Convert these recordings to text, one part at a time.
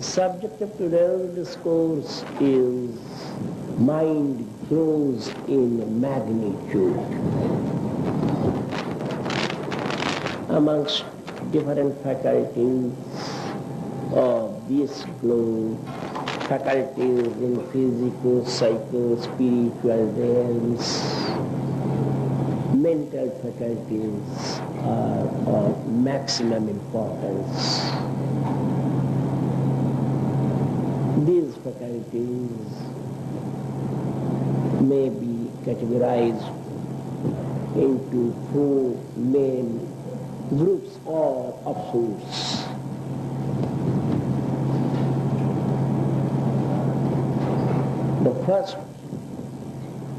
The subject of today's discourse is mind grows in magnitude. Amongst different faculties of this globe, faculties in physical, psycho, spiritual realms, mental faculties are of maximum importance. These faculties may be categorized into four main groups or offshoots. The first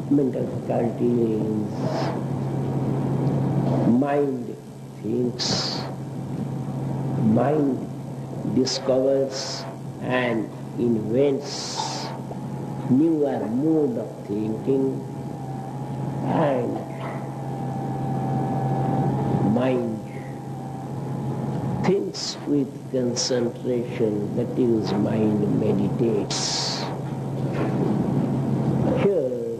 mental faculty is mind thinks, mind discovers and invents newer mode of thinking, and mind thinks with concentration, that is, mind meditates. Here,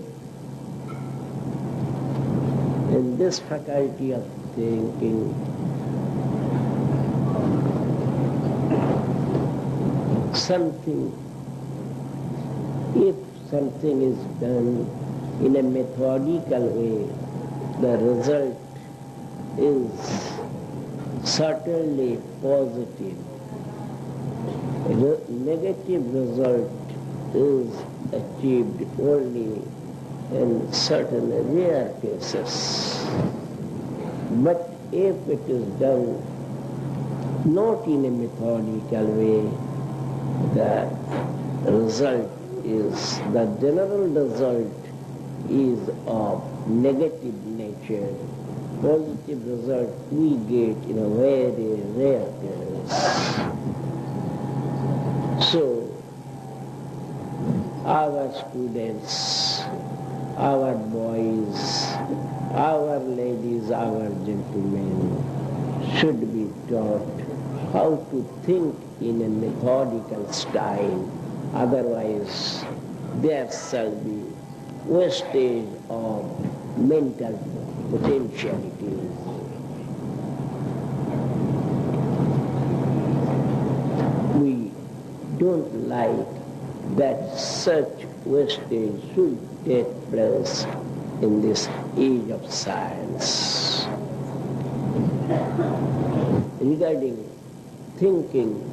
in this faculty of thinking, if something is done in a methodical way, the result is certainly positive. A negative result is achieved only in certain rare cases. But if it is done not in a methodical way, the general result is of negative nature. Positive result we get in a very rare case. So, our students, our boys, our ladies, our gentlemen should be taught how to think in a methodical style. Otherwise, there shall be wastage of mental potentiality. We don't like that such wastage should take place in this age of science. Regarding thinking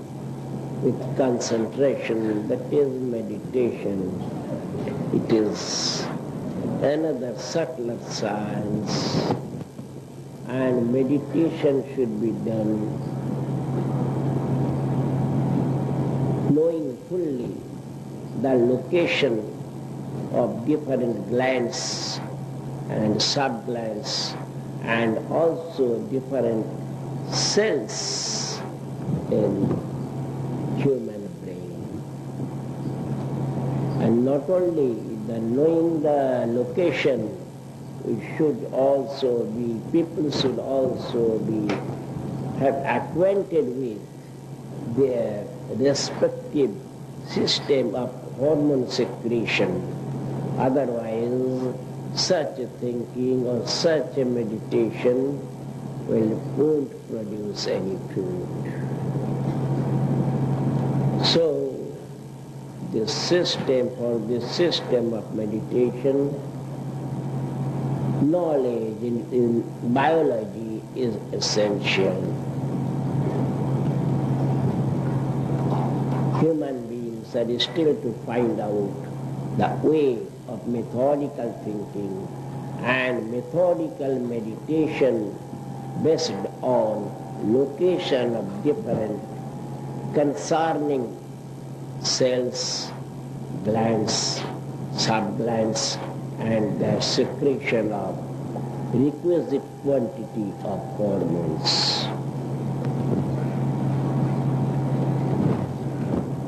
with concentration, that is meditation, it is another subtler science, and meditation should be done knowing fully the location of different glands and subglands and also different cells in human brain. And not only knowing the location, people should also be acquainted with their respective system of hormone secretion. Otherwise, such a thinking or such a meditation won't produce any fruit. So, this system of meditation, knowledge in biology is essential. Human beings are still to find out the way of methodical thinking and methodical meditation based on location of different concerning cells, glands, subglands, and the secretion of requisite quantity of hormones.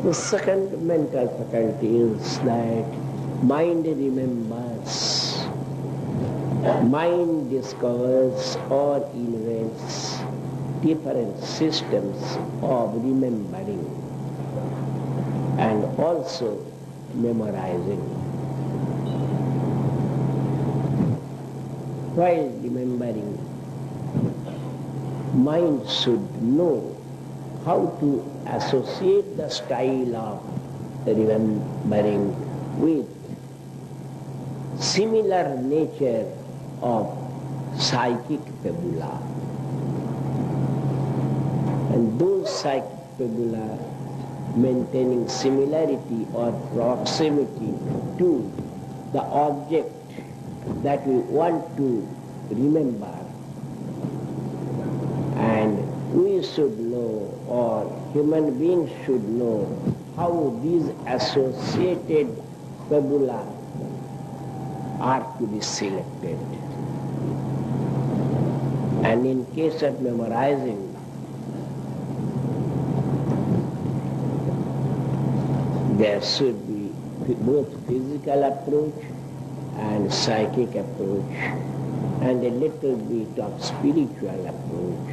The second mental faculty is that mind remembers. Mind discovers or invents different systems of remembering. and also memorizing. While remembering, mind should know how to associate the style of remembering with similar nature of psychic fibula. And those psychic fibula maintaining similarity or proximity to the object that we want to remember. And we should know, or human beings should know, how these associated fibula are to be selected. And in case of memorizing, there should be both physical approach and psychic approach, and a little bit of spiritual approach.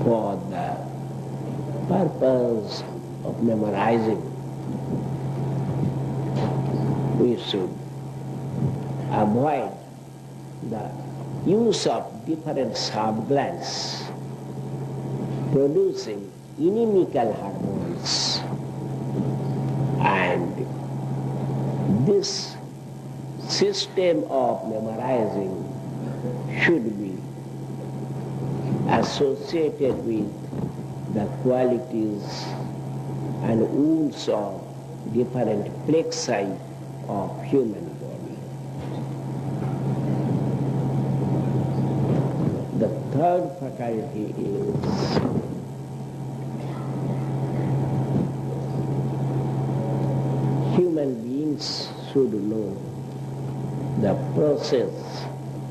For the purpose of memorizing, we should avoid the use of different sub-glands producing inimical hormones. And this system of memorizing should be associated with the qualities and wounds of different plexi of human body. The third faculty is human beings should know the process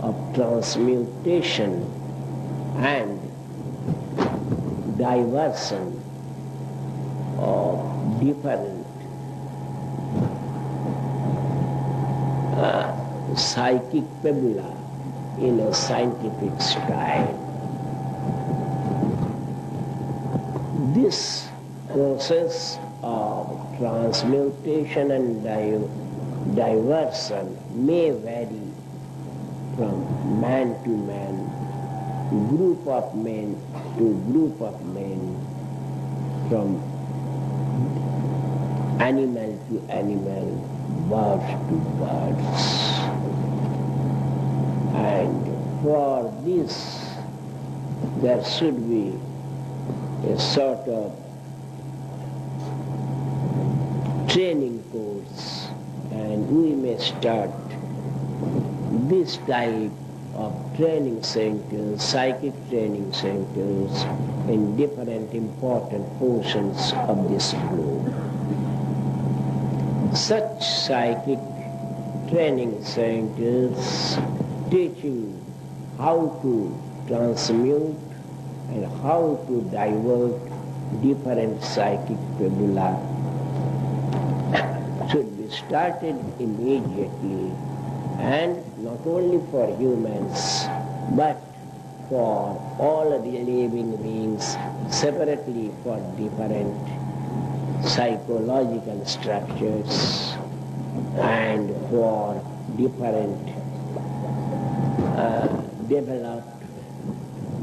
of transmutation and diversion of different psychic fibula in a scientific style. This process of transmutation and diversion may vary from man to man, group of men to group of men, from animal to animal, birds to birds. And for this, there should be a sort of training course, and we may start this type of training centers, psychic training centers, in different important portions of this globe. Such psychic training centers teaching how to transmute and how to divert different psychic fibula should be started immediately, and not only for humans, but for all the living beings, separately for different psychological structures and for different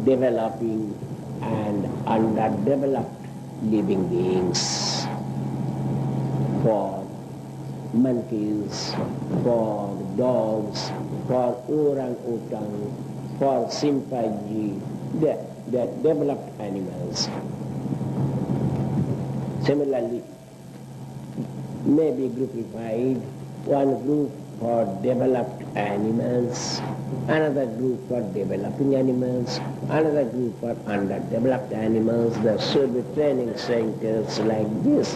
developing and underdeveloped living beings, for monkeys, for dogs, for orang-utan, for chimpanzee, the developed animals. Similarly, may be groupified, one group for developed animals, another group for developing animals, another group for underdeveloped animals. There should be training centers like this.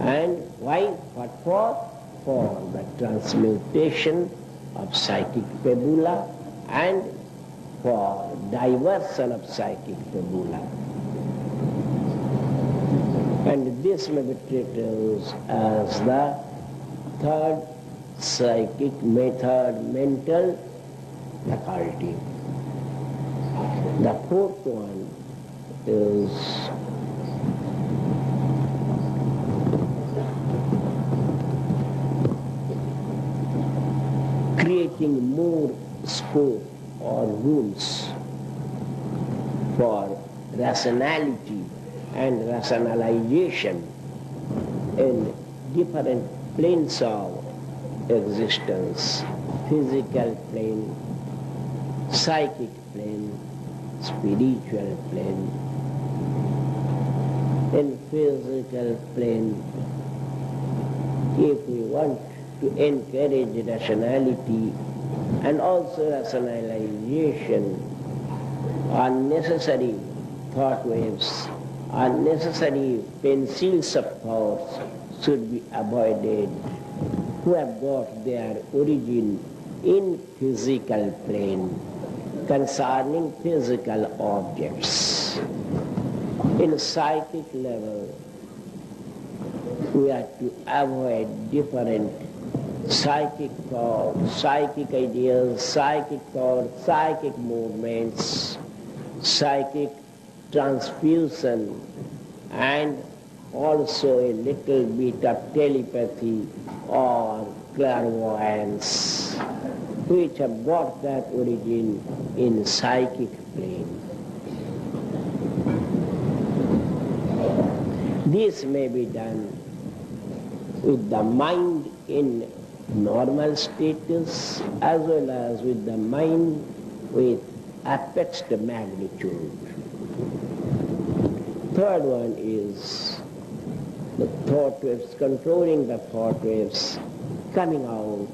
And why? What for? For the transmutation of psychic fibula and for diversion of psychic fibula. And this may be treated as the third psychic method, mental faculty. The fourth one is creating more scope or rooms for rationality and rationalization in different planes of existence: physical plane, psychic plane, spiritual plane. In physical plane, if we want to encourage rationality and also rationalization, unnecessary thought waves, unnecessary pencils of thoughts should be avoided, who have got their origin in physical plane, concerning physical objects. In psychic level, we have to avoid different psychic thoughts, psychic ideas, psychic thoughts, psychic movements, psychic transfusion, and also a little bit of telepathy or clairvoyance, which have got that origin in psychic plane. This may be done with the mind in normal status as well as with the mind with apex magnitude. Third one is the thought waves, controlling the thought waves coming out,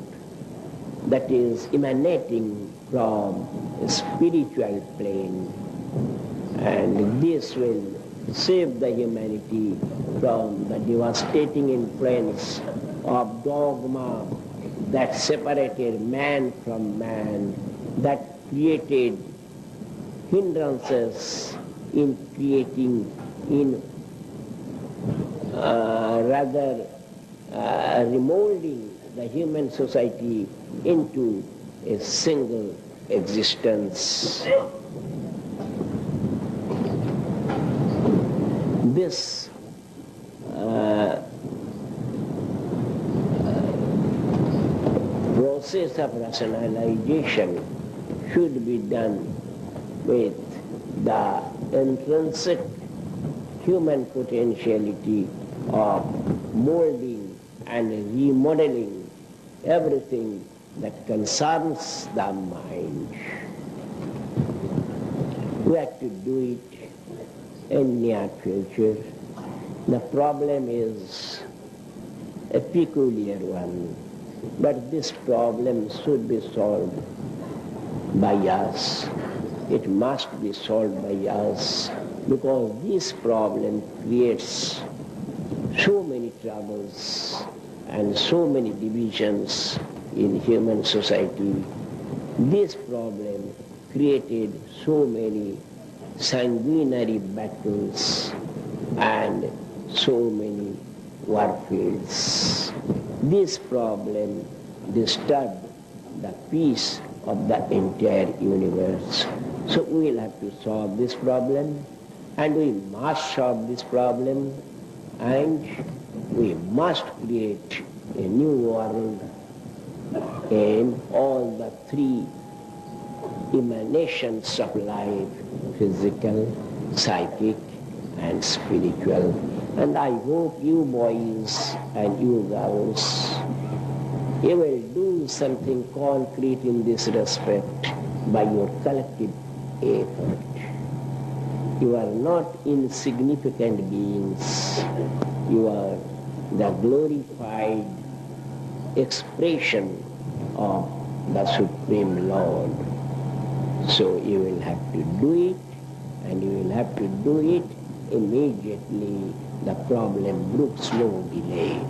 that is emanating from a spiritual plane, and this will save the humanity from the devastating influence of dogma that separated man from man, that created hindrances in creating, in remolding the human society into a single existence. This process of rationalization should be done with the intrinsic human potentiality of molding and remodeling everything that concerns the mind. We have to do it in near future. The problem is a peculiar one, but this problem should be solved by us. It must be solved by us, because this problem creates so many troubles and so many divisions in human society. This problem created so many sanguinary battles and so many warfields. This problem disturbed the peace of the entire universe. So we will have to solve this problem, and we must solve this problem, and we must create a new world in all the three emanations of life: physical, psychic, and spiritual. And I hope you boys and you girls, you will do something concrete in this respect by your collective effort. You are not insignificant beings. You are the glorified expression of the Supreme Lord. So you will have to do it, and you will have to do it immediately. The problem brooks no delay.